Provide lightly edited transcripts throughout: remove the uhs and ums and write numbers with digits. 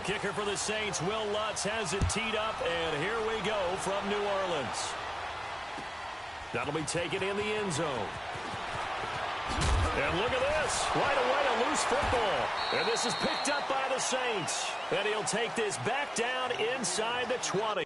kicker for the Saints, Will Lutz, has it teed up, and here we go from New Orleans. That'll be taken in the end zone. And look at this. Right away, a loose football. And this is picked up by the Saints. And he'll take this back down inside the 20.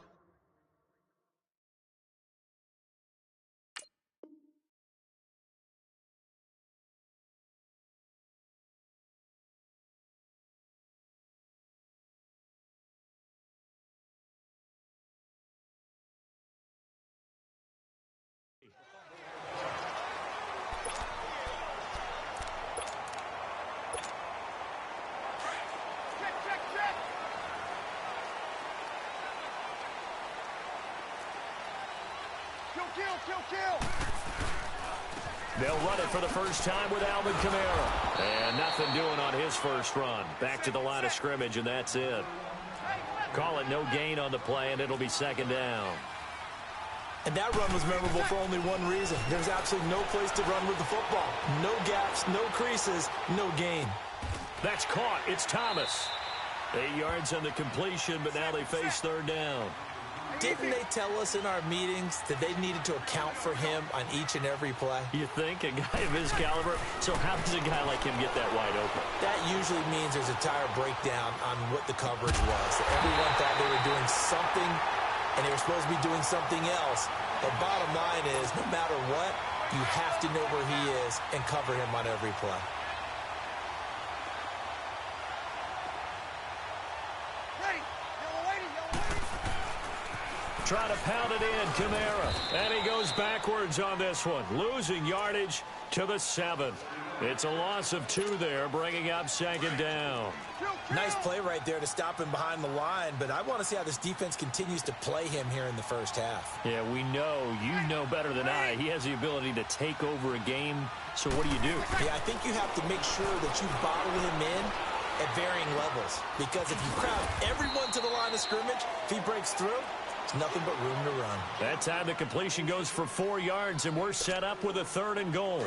They'll run it for the first time with Alvin Kamara. And nothing doing on his first run. Back to the line of scrimmage, and that's it. Call it no gain on the play, and it'll be second down. And that run was memorable for only one reason. There's absolutely no place to run with the football. No gaps, no creases, no gain. That's caught. It's Thomas. 8 yards on the completion, but now they face third down. Didn't they tell us in our meetings that they needed to account for him on each and every play? You think? A guy of his caliber? So how does a guy like him get that wide open? That usually means there's a tire breakdown on what the coverage was. Everyone thought they were doing something, and they were supposed to be doing something else. But bottom line is, no matter what, you have to know where he is and cover him on every play. Try to pound it in, Kamara. And he goes backwards on this one, losing yardage to the 7. It's a loss of 2 there, bringing up second down. Nice play right there to stop him behind the line, but I want to see how this defense continues to play him here in the first half. Yeah, we know, you know better than I, he has the ability to take over a game, so what do? Yeah, I think you have to make sure that you bottle him in at varying levels, because if you crowd everyone to the line of scrimmage, if he breaks through, it's nothing but room to run. That time the completion goes for 4 yards, and we're set up with a 3rd and goal.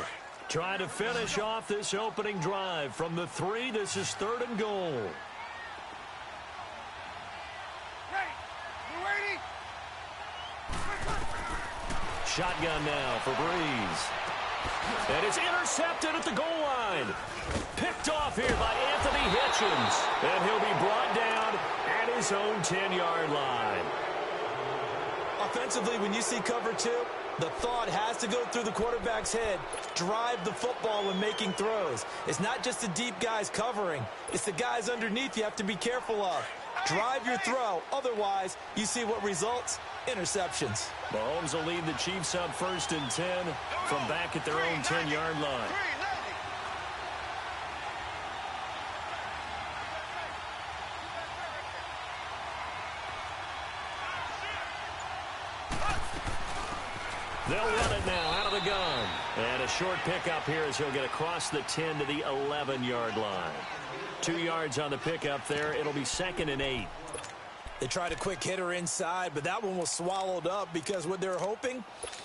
Trying to finish off this opening drive from the 3. This is 3rd and goal. Shotgun now for Breeze. And it's intercepted at the goal line. Picked off here by Anthony Hitchens. And he'll be brought down at his own 10-yard line. Offensively, when you see cover 2, the thought has to go through the quarterback's head. Drive the football when making throws. It's not just the deep guys covering. It's the guys underneath you have to be careful of. Drive your throw. Otherwise, you see what results? Interceptions. Mahomes will lead the Chiefs up 1st and 10 from back at their own 10-yard line. They'll run it now out of the gun. And a short pickup here as he'll get across the 10 to the 11-yard line. 2 yards on the pickup there. It'll be 2nd and 8. They tried a quick hitter inside, but that one was swallowed up because what they're hoping,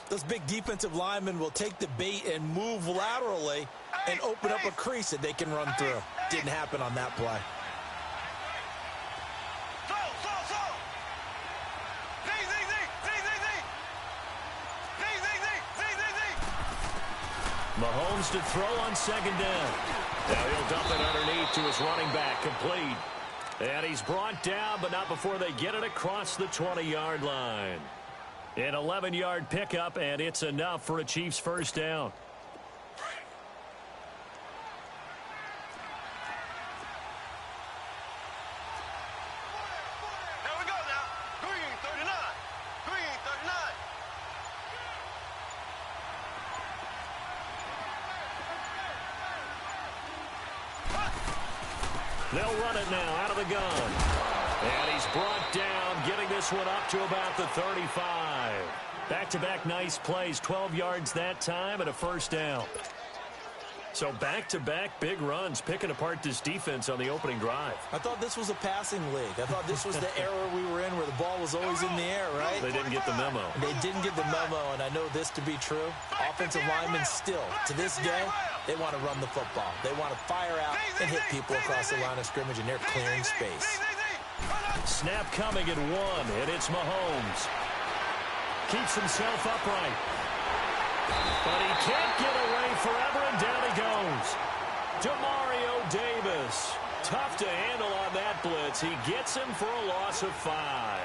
those big defensive linemen will take the bait and move laterally and open up a crease that they can run through. Didn't happen on that play. Mahomes to throw on 2nd down. Now he'll dump it underneath to his running back, complete. And he's brought down, but not before they get it across the 20-yard line. An 11-yard pickup, and it's enough for a Chiefs first down. They'll run it now out of the gun. And he's brought down, getting this one up to about the 35. Back-to-back nice plays, 12 yards that time and a first down. So back-to-back big runs, picking apart this defense on the opening drive. I thought this was a passing league. I thought this was the era we were in where the ball was always in the air, right? They didn't get the memo. They didn't get the memo, and I know this to be true. Offensive linemen still, to this day, they want to run the football. They want to fire out and hit people across the line of scrimmage, and they're clearing space. Snap coming at 1, and it's Mahomes. Keeps himself upright. But he can't get away forever, and down he goes. Demario Davis. Tough to handle on that blitz. He gets him for a loss of 5.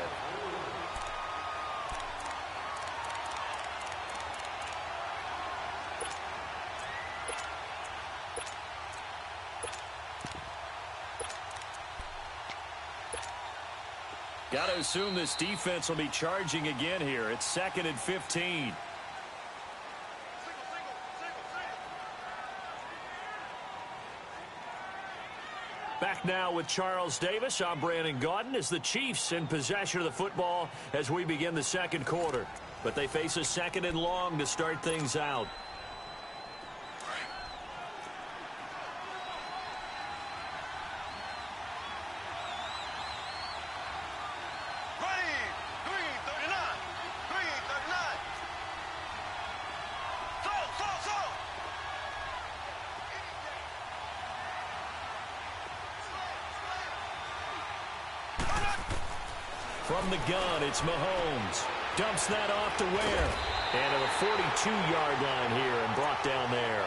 Got to assume this defense will be charging again here. It's 2nd and 15. Back now with Charles Davis. I'm Brandon Gaudin as the Chiefs in possession of the football as we begin the second quarter. But they face a 2nd and long to start things out. From the gun, it's Mahomes. Dumps that off to Ware. And to the 42-yard line here and brought down there.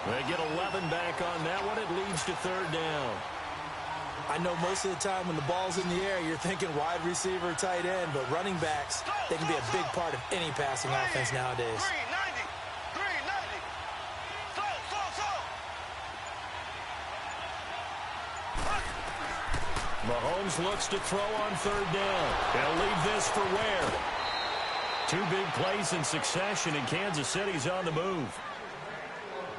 They get 11 back on that one. It leads to 3rd down. I know most of the time when the ball's in the air, you're thinking wide receiver, tight end, but running backs, they can be a big part of any passing offense nowadays. Mahomes looks to throw on 3rd down. They'll leave this for Ware. 2 big plays in succession, and Kansas City's on the move.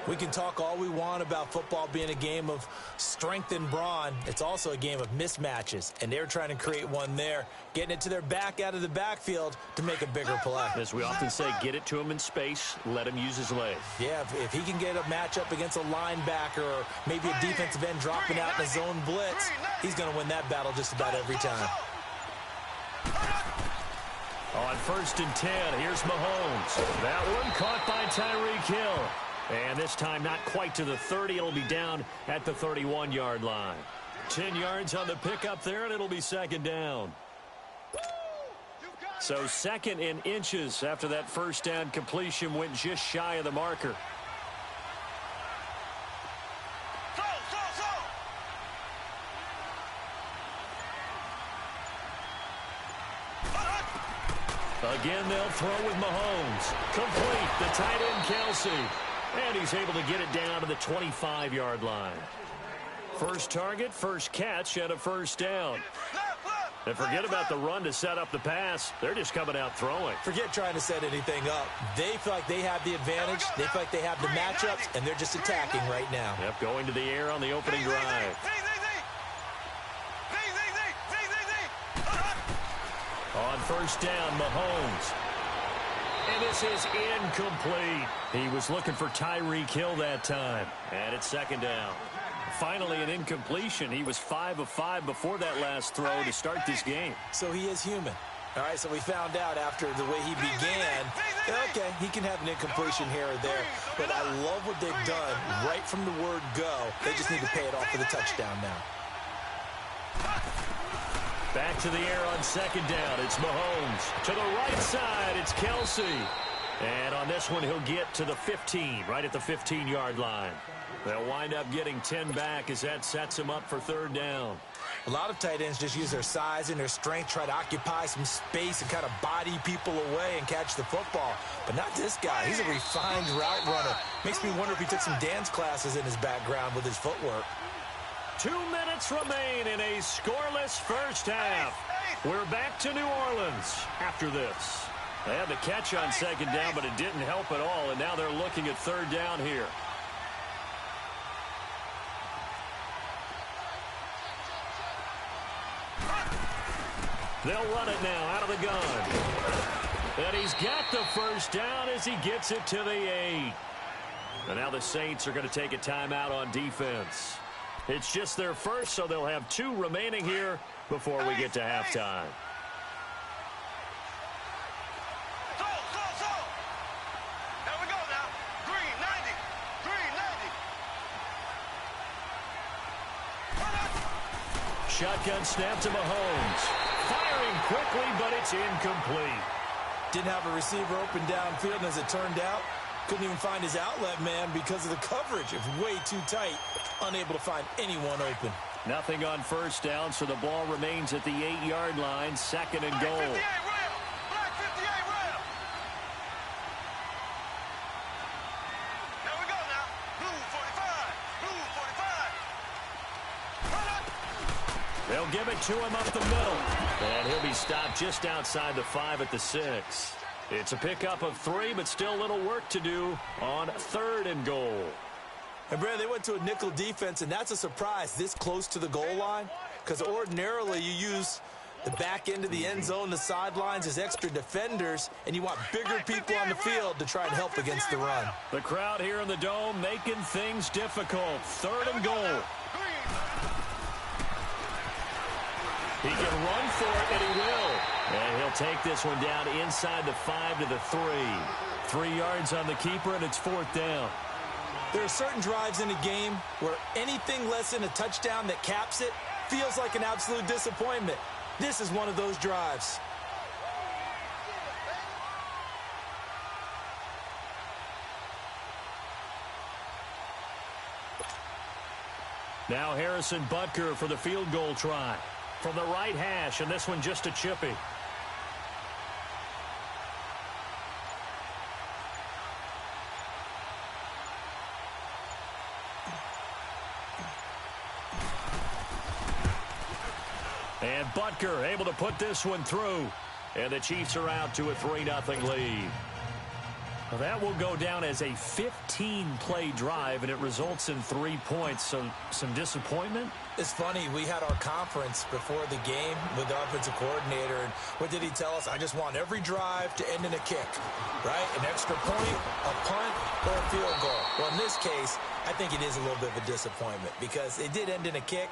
We can talk all we want about football being a game of strength and brawn. It's also a game of mismatches, and they're trying to create one there, getting it to their back out of the backfield to make a bigger play. As we often say, get it to him in space, let him use his legs. Yeah, if he can get a matchup against a linebacker or maybe a defensive end dropping out in a zone blitz, he's going to win that battle just about every time. On 1st and 10, here's Mahomes. That one caught by Tyreek Hill. And this time not quite to the 30. It'll be down at the 31-yard line. 10 yards on the pickup there, and it'll be 2nd down. So 2nd in inches after that 1st down completion went just shy of the marker. Again, they'll throw with Mahomes. Complete, the tight end Kelsey. And he's able to get it down to the 25-yard line. First target, first catch, and a 1st down. And forget about the run to set up the pass. They're just coming out throwing. Forget trying to set anything up. They feel like they have the advantage. They feel like they have the matchups, and they're just attacking right now. Yep, going to the air on the opening drive. On 1st down, Mahomes. And this is incomplete. He was looking for Tyreek Hill that time. And it's 2nd down. Finally an incompletion. He was 5 of 5 before that last throw to start this game. So he is human. All right, so we found out after the way he began, okay, he can have an incompletion here or there. But I love what they've done right from the word go. They just need to pay it off for the touchdown now. Back to the air on 2nd down. It's Mahomes. To the right side, it's Kelsey. And on this one, he'll get to the 15, right at the 15-yard line. They'll wind up getting 10 back as that sets him up for 3rd down. A lot of tight ends just use their size and their strength, try to occupy some space and kind of body people away and catch the football. But not this guy. He's a refined route runner. Makes me wonder if he took some dance classes in his background with his footwork. 2 minutes remain in a scoreless 1st half. We're back to New Orleans after this. They had the catch on 2nd down, but it didn't help at all, and now they're looking at 3rd down here. They'll run it now out of the gun. And he's got the 1st down as he gets it to the 8. And now the Saints are going to take a timeout on defense. It's just their first, so they'll have 2 remaining here before we get to halftime. There we go now. Green 90. Green 90. Shotgun snap to Mahomes. Firing quickly, but it's incomplete. Didn't have a receiver open downfield, and as it turned out, couldn't even find his outlet man because of the coverage. It was way too tight, unable to find anyone open. Nothing on first down, so the ball remains at the 8-yard line, second and goal. Black 58 rail. Black 58 rail. There we go now. Blue 45. Blue 45. Run up. They'll give it to him up the middle. And he'll be stopped just outside the 5 at the 6. It's a pickup of 3, but still a little work to do on third and goal. And, Brad, they went to a nickel defense, and that's a surprise this close to the goal line, because ordinarily you use the back end of the end zone, the sidelines as extra defenders, and you want bigger people on the field to try and help against the run. The crowd here in the Dome making things difficult. Third and goal. He can run for it, and he will. And he'll take this one down inside the 5 to the 3. 3 yards on the keeper, and it's fourth down. There are certain drives in a game where anything less than a touchdown that caps it feels like an absolute disappointment. This is one of those drives. Now Harrison Butker for the field goal try. From the right hash, and this one just a chippy. And Butker able to put this one through. And the Chiefs are out to a 3-0 lead. Well, that will go down as a 15-play drive, and it results in 3 points. So some disappointment? It's funny, we had our conference before the game with the offensive coordinator, and what did he tell us? I just want every drive to end in a kick, right? An extra point, a punt, or a field goal. Well, in this case, I think it is a little bit of a disappointment because it did end in a kick,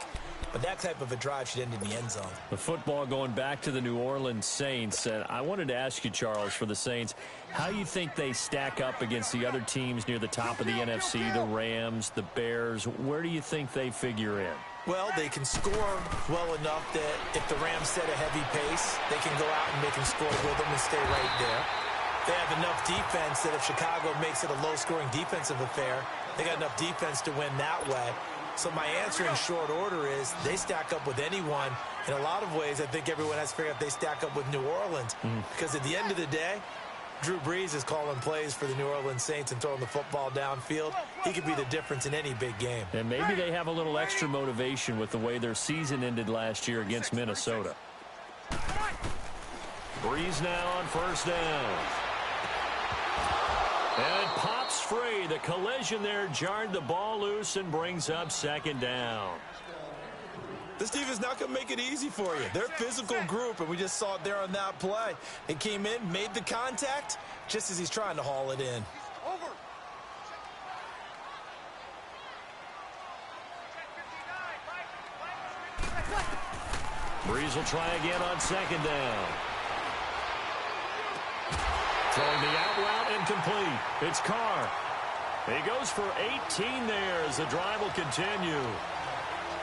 but that type of a drive should end in the end zone. The football going back to the New Orleans Saints. And I wanted to ask you, Charles, for the Saints, how you think they stack up against the other teams near the top of the NFC, the Rams, the Bears. Where do you think they figure in? Well, they can score well enough that if the Rams set a heavy pace, they can go out and they can score with them and stay right there. They have enough defense that if Chicago makes it a low-scoring defensive affair, they got enough defense to win that way. So my answer in short order is they stack up with anyone. In a lot of ways, I think everyone has to figure out they stack up with New Orleans. Because at the end of the day, Drew Brees is calling plays for the New Orleans Saints and throwing the football downfield. He could be the difference in any big game. And maybe they have a little extra motivation with the way their season ended last year against Minnesota. Brees now on first down. And it pops free. The collision there jarred the ball loose and brings up second down. This defense is not going to make it easy for you. They're a physical group, and we just saw it there on that play. It came in, made the contact, just as he's trying to haul it in. Brees will try again on second down. Throwing the out route incomplete. It's Carr. He goes for 18 there as the drive will continue.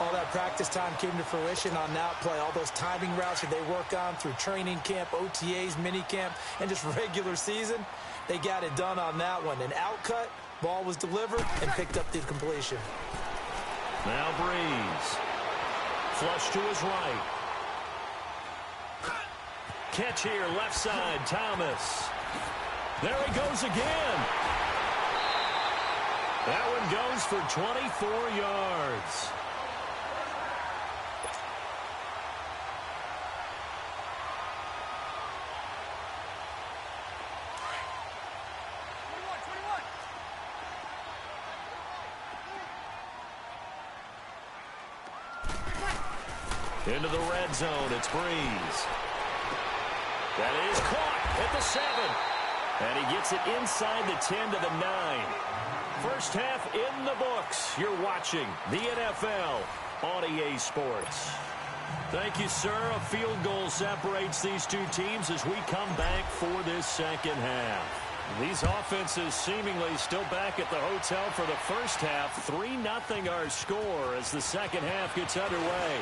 All that practice time came to fruition on that play. All those timing routes that they work on through training camp, OTAs, minicamp, and just regular season, they got it done on that one. An outcut, ball was delivered, and picked up the completion. Now Brees. Flush to his right. Catch here, left side, Thomas. There he goes again. That one goes for 24 yards. Into the red zone, it's Brees. That is caught at the 7. And he gets it inside the 10 to the 9. First half in the books. You're watching the NFL on EA Sports. Thank you, sir. A field goal separates these two teams as we come back for this second half. These offenses seemingly still back at the hotel for the first half. 3-0 our score as the second half gets underway.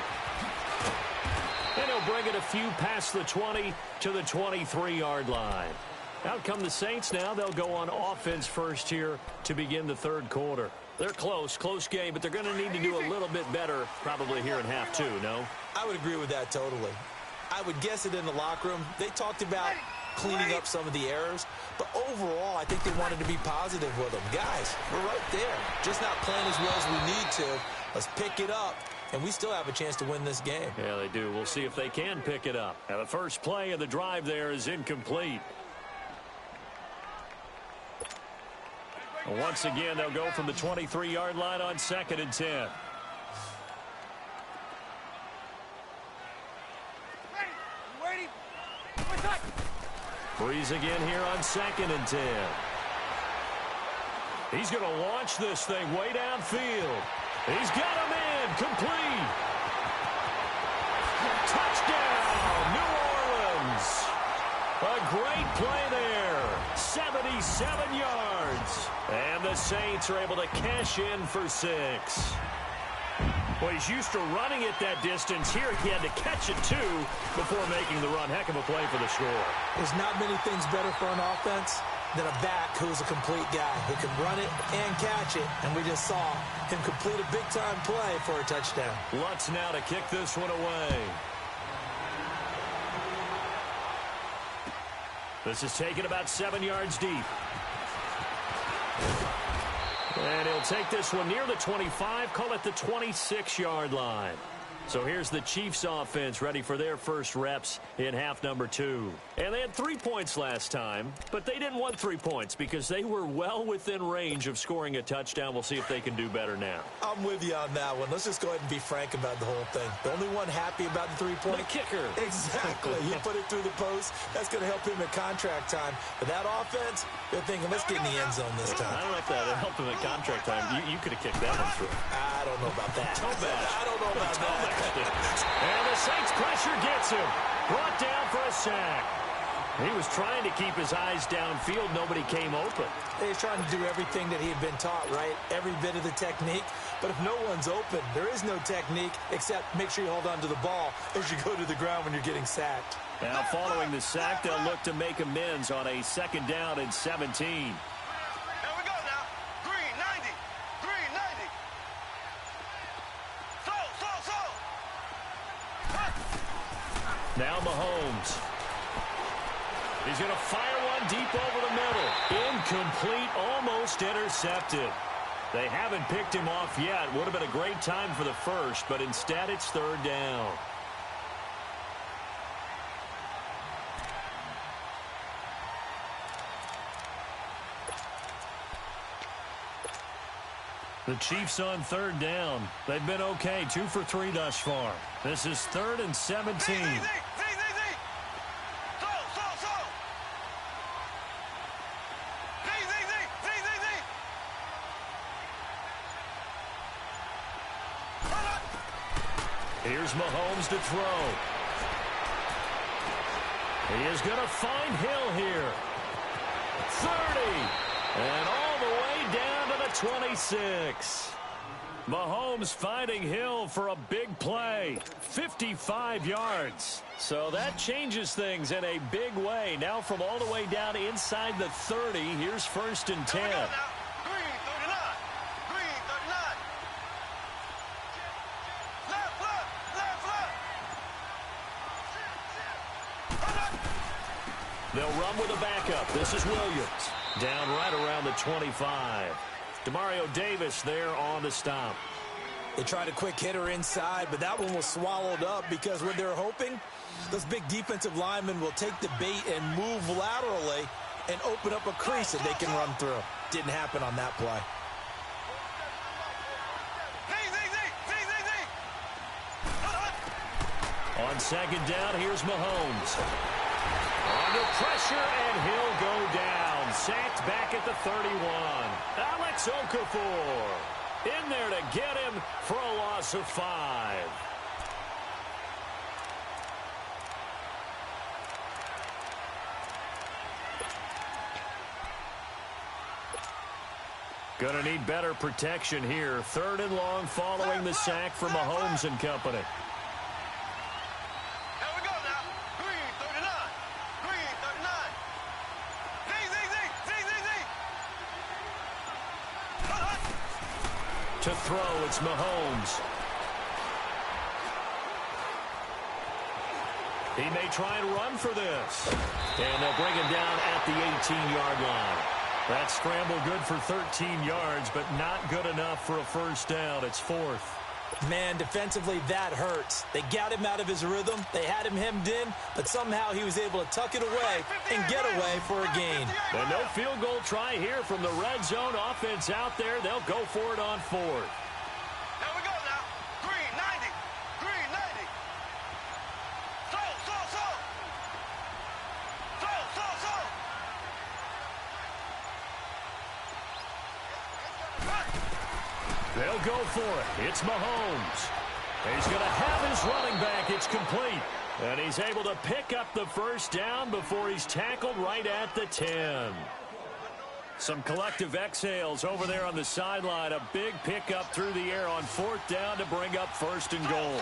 And he'll bring it a few past the 20 to the 23-yard line. Out come the Saints now. They'll go on offense first here to begin the third quarter. They're close game, but they're going to need to do a little bit better probably here in half two, no? I would agree with that totally. I would guess it in the locker room. They talked about cleaning up some of the errors, but overall, I think they wanted to be positive with them. Guys, we're right there. Just not playing as well as we need to. Let's pick it up, and we still have a chance to win this game. Yeah, they do. We'll see if they can pick it up. Now, the first play of the drive there is incomplete. Once again, they'll go from the 23-yard line on 2nd and 10. Breeze again here on 2nd and 10. He's going to launch this thing way downfield. He's got him in. Complete. Touchdown, New Orleans. A great play there. 77 yards. And the Saints are able to cash in for 6. Well, he's used to running it that distance. Here he had to catch it, too, before making the run. Heck of a play for the score. There's not many things better for an offense than a back who's a complete guy who can run it and catch it. And we just saw him complete a big-time play for a touchdown. Lutz now to kick this one away. This is taken about 7 yards deep. And he'll take this one near the 25, call it the 26-yard line. So here's the Chiefs offense ready for their first reps in half number 2. And they had 3 points last time, but they didn't want 3 points because they were well within range of scoring a touchdown. We'll see if they can do better now. I'm with you on that one. Let's just go ahead and be frank about the whole thing. The only one happy about the 3-point. The kicker. Exactly. You put it through the post. That's going to help him at contract time. But that offense, they're thinking, let's get in the end zone this time. I don't know if that helped him at contract time. You could have kicked that one through. I don't know about that. I don't know about that. And the Saints pressure gets him. Brought down for a sack. He was trying to keep his eyes downfield. Nobody came open. He's trying to do everything that he had been taught, right? Every bit of the technique. But if no one's open, there is no technique except make sure you hold on to the ball as you go to the ground when you're getting sacked. Now following the sack, they'll look to make amends on a 2nd down and 17. Now Mahomes. He's going to fire one deep over the middle. Incomplete, almost intercepted. They haven't picked him off yet. Would have been a great time for the first, but instead it's 3rd down. The Chiefs on 3rd down. They've been okay, 2 for 3 thus far. This is 3rd and 17. Here's Mahomes to throw. He is going to find Hill here. 30. And all the way down to the 26. Mahomes finding Hill for a big play. 55 yards. So that changes things in a big way. Now from all the way down inside the 30, here's 1st and 10. They'll run with a backup. This is Williams. Down right around the 25. Demario Davis there on the stop. They tried a quick hitter inside, but that one was swallowed up because what they're hoping, those big defensive linemen will take the bait and move laterally and open up a crease that they can run through. Didn't happen on that play. On 2nd down, here's Mahomes. Under pressure, and he'll go down. Sacked back at the 31. Alex Okafor in there to get him for a loss of 5. Gonna need better protection here. 3rd and long following the sack from Mahomes and company. To throw, it's Mahomes. He may try and run for this. And they'll bring him down at the 18-yard line. That scramble good for 13 yards, but not good enough for a first down. It's fourth. Man, defensively, that hurts. They got him out of his rhythm. They had him hemmed in, but somehow he was able to tuck it away and get away for a gain. And no field goal try here from the red zone offense out there. They'll go for it on fourth. There we go now. Green, 90. Green, 90. Throw. They'll go for it. It's Mahomes. He's going to have his running back. It's complete. And he's able to pick up the first down before he's tackled right at the 10. Some collective exhales over there on the sideline. A big pickup through the air on fourth down to bring up first and goal.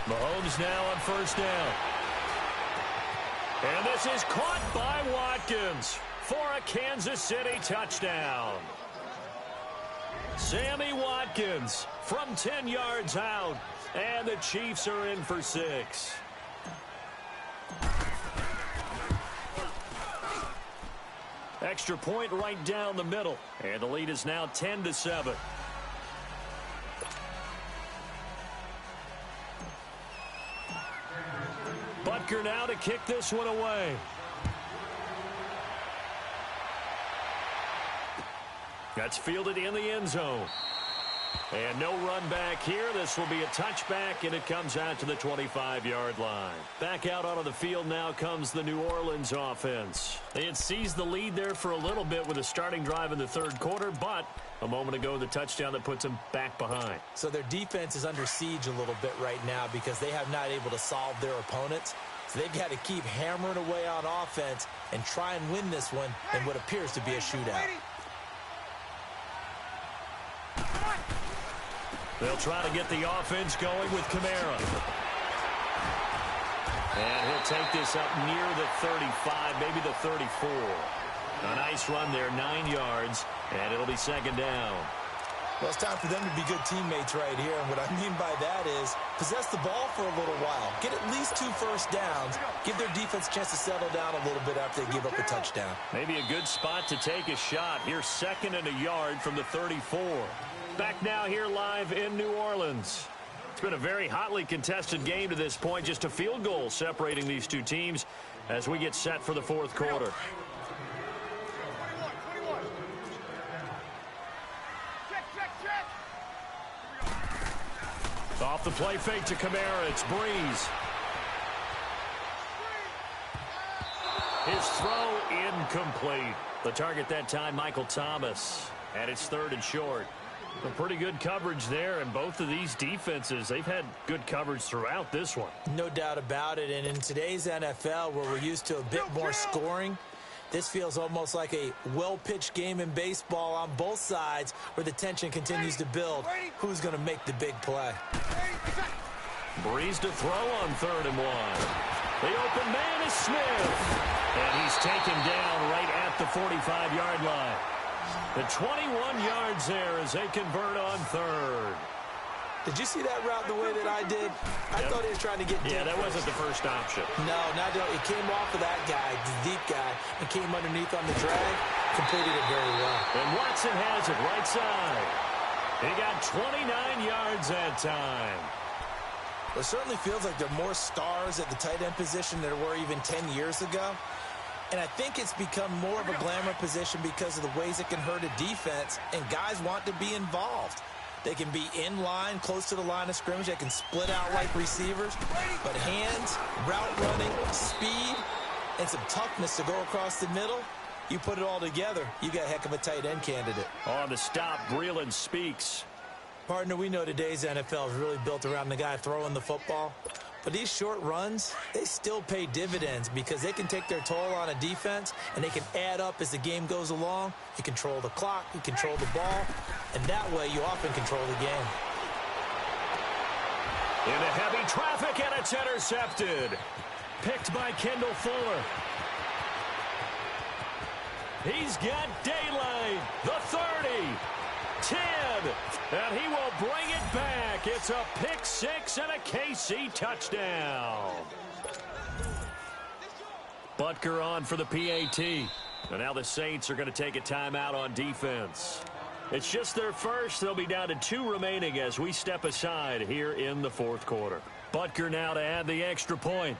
Mahomes now on first down. And this is caught by Watkins for a Kansas City touchdown. Sammy Watkins from 10 yards out, and the Chiefs are in for 6. Extra point right down the middle, and the lead is now 10-7. Butker now to kick this one away. That's fielded in the end zone. And no run back here. This will be a touchback, and it comes out to the 25-yard line. Back out onto the field now comes the New Orleans offense. They had seized the lead there for a little bit with a starting drive in the third quarter, but a moment ago the touchdown that puts them back behind. So their defense is under siege a little bit right now because they have not able to solve their opponents. So they've got to keep hammering away on offense and try and win this one in what appears to be a shootout. They'll try to get the offense going with Kamara. And he'll take this up near the 35, maybe the 34. A nice run there, 9 yards, and it'll be second down. Well, it's time for them to be good teammates right here, and what I mean by that is possess the ball for a little while. Get at least 2 first downs. Give their defense a chance to settle down a little bit after they give up a touchdown. Maybe a good spot to take a shot. Here's second and a yard from the 34. Back now here live in New Orleans. It's been a very hotly contested game to this point. Just a field goal separating these two teams as we get set for the fourth quarter. Off the play fake to Kamara. It's Breeze. His throw incomplete. The target that time, Michael Thomas. And it's third and short. A pretty good coverage there, and both of these defenses, they've had good coverage throughout this one. No doubt about it, and in today's NFL, where we're used to a bit more scoring, this feels almost like a well-pitched game in baseball on both sides where the tension continues to build. Who's going to make the big play? Breeze to throw on 3rd and 1. The open man is Smith, and he's taken down right at the 45-yard line. The 21 yards there as they convert on 3rd. Did you see that route the way that I did? I thought he was trying to get deep. Yeah, that wasn't the first option. No, it came off of that guy, the deep guy, and came underneath on the drag. Completed it very well. And Watson has it right side. He got 29 yards that time. Well, it certainly feels like there are more stars at the tight end position than there were even 10 years ago. And I think it's become more of a glamour position because of the ways it can hurt a defense, and guys want to be involved. They can be in line, close to the line of scrimmage. They can split out like receivers. But hands, route running, speed, and some toughness to go across the middle, you put it all together, you got a heck of a tight end candidate. On the stop, Breeland speaks. Partner, we know today's NFL is really built around the guy throwing the football. But these short runs, they still pay dividends because they can take their toll on a defense and they can add up as the game goes along. You control the clock, you control the ball, and that way you often control the game. Into heavy traffic, and it's intercepted. Picked by Kendall Fuller. He's got daylight. The 30. 10. And he will bring it back. It's a pick six and a KC touchdown. Butker on for the PAT. And now the Saints are going to take a timeout on defense. It's just their first. They'll be down to 2 remaining as we step aside here in the fourth quarter. Butker now to add the extra point.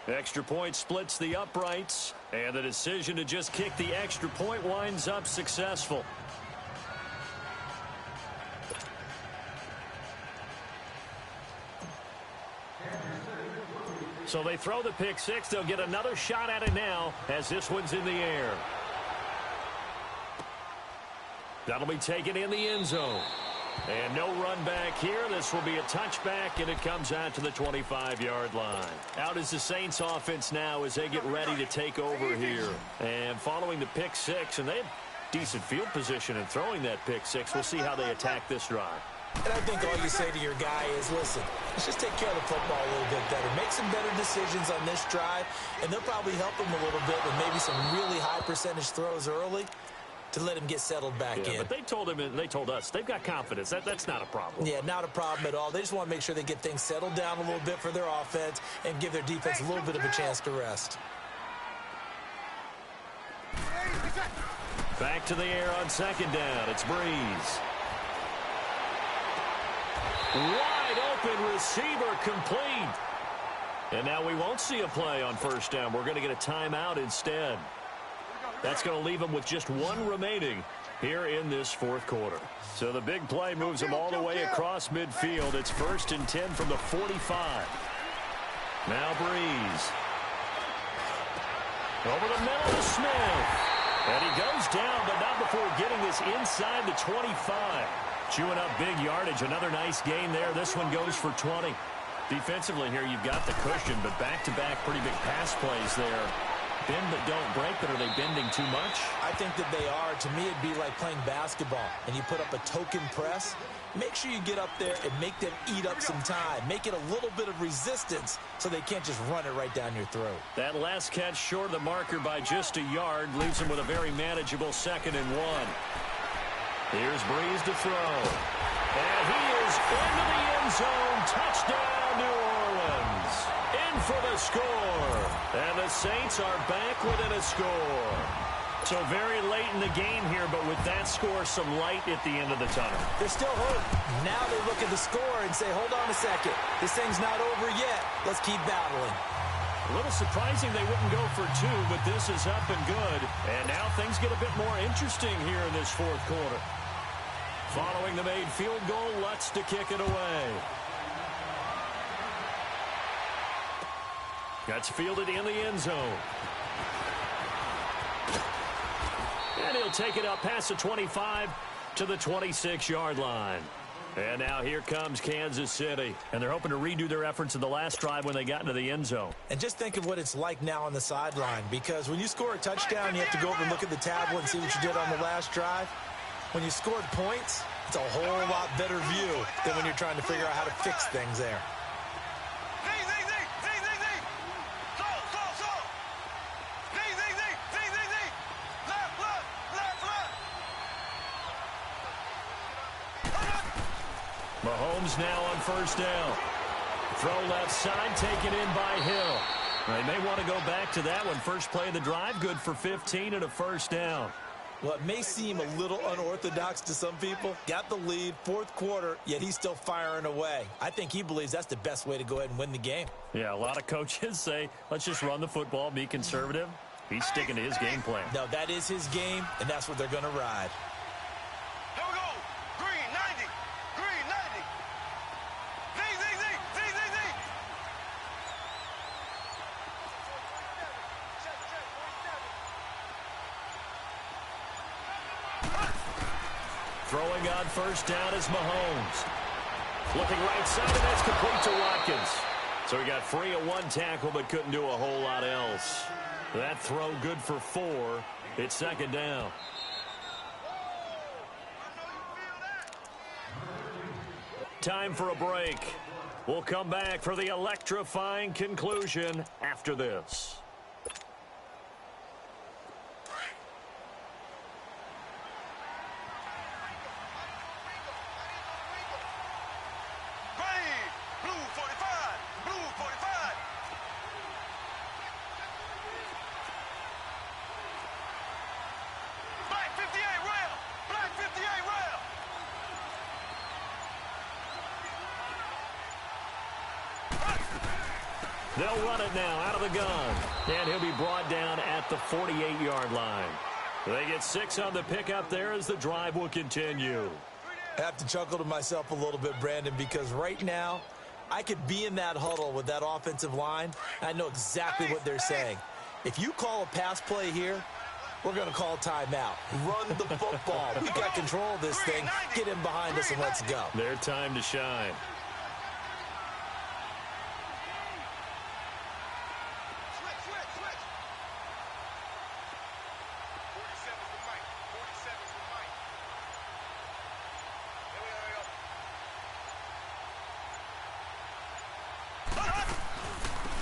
Extra point splits the uprights, and the decision to just kick the extra point winds up successful. So they throw the pick six. They'll get another shot at it now as this one's in the air. That'll be taken in the end zone. And no run back here. This will be a touchback, and it comes out to the 25-yard line. Out is the Saints offense now as they get ready to take over here. And following the pick six, and they have decent field position in throwing that pick six. We'll see how they attack this drive. And I think all you say to your guy is, listen, let's just take care of the football a little bit better. Make some better decisions on this drive, and they'll probably help him a little bit with maybe some really high percentage throws early to let him get settled back in. But they told him and they told us they've got confidence. That's not a problem. Yeah, not a problem at all. They just want to make sure they get things settled down a little bit for their offense and give their defense a little bit of a chance to rest. Back to the air on second down. It's Breeze. Wide open receiver complete. And now we won't see a play on first down. We're going to get a timeout instead. That's going to leave them with just 1 remaining here in this fourth quarter. So the big play moves them all the way across midfield. It's 1st and 10 from the 45. Now Breeze. Over the middle to Smith. And he goes down, but not before getting this inside the 25. Chewing up big yardage. Another nice gain there. This one goes for 20. Defensively here, you've got the cushion, but back-to-back pretty big pass plays there. Bend but don't break, but are they bending too much? I think that they are. To me, it'd be like playing basketball, and you put up a token press. Make sure you get up there and make them eat up some time. Make it a little bit of resistance so they can't just run it right down your throat. That last catch short of the marker by just a yard leaves them with a very manageable 2nd and 1. Here's Breeze to throw. And he is into the end zone. Touchdown, New Orleans. In for the score. And the Saints are back within a score. So very late in the game here, but with that score, some light at the end of the tunnel. There's still hope. Now they look at the score and say, hold on a second. This thing's not over yet. Let's keep battling. A little surprising they wouldn't go for 2, but this is up and good. And now things get a bit more interesting here in this fourth quarter. Following the made field goal, Lutz to kick it away. That's fielded in the end zone. And he'll take it up past the 25 to the 26-yard line. And now here comes Kansas City. And they're hoping to redo their efforts in the last drive when they got into the end zone. And just think of what it's like now on the sideline. Because when you score a touchdown, you have to go over and look at the tablet and see what you did on the last drive. When you scored points, it's a whole lot better view than when you're trying to figure out how to fix things there. Mahomes now on first down. Throw left side, taken in by Hill. They may want to go back to that one. First play of the drive, good for 15 and a first down. Well, it may seem a little unorthodox to some people. Got the lead, fourth quarter, yet he's still firing away. I think he believes that's the best way to go ahead and win the game. Yeah, a lot of coaches say, let's just run the football, be conservative. He's sticking to his game plan. No, that is his game, and that's what they're going to ride. Here we go. Green 90. Green 90. Z. Throwing on first down is Mahomes. Looking right side, and that's complete to Watkins. So he got free of 1 tackle, but couldn't do a whole lot else. That throw good for 4. It's second down. Time for a break. We'll come back for the electrifying conclusion after this. They'll run it now out of the gun. And he'll be brought down at the 48-yard line. They get 6 on the pickup there as the drive will continue. I have to chuckle to myself a little bit, Brandon, because right now I could be in that huddle with that offensive line. I know exactly what they're saying. If you call a pass play here, we're going to call timeout. Run the football. We got control of this thing. Get in behind us and let's go. Their time to shine.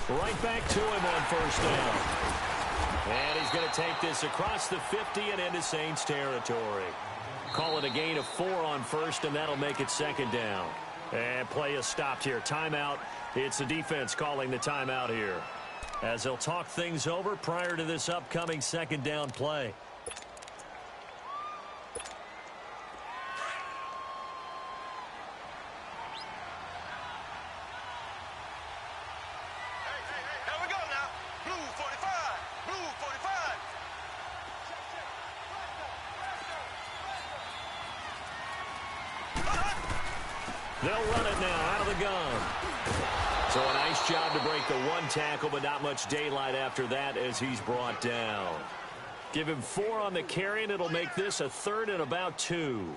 Right back to him on first down. And he's going to take this across the 50 and into Saints territory. Call it a gain of 4 on first, and that'll make it second down. And play is stopped here. Timeout. It's the defense calling the timeout here, as they'll talk things over prior to this upcoming second down play. They'll run it now out of the gun. So a nice job to break the 1 tackle, but not much daylight after that as he's brought down. Give him 4 on the carry, and it'll make this a 3rd and about 2.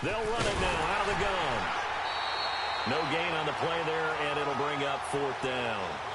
They'll run it now out of the gun. No gain on the play there, and it'll bring up 4th down.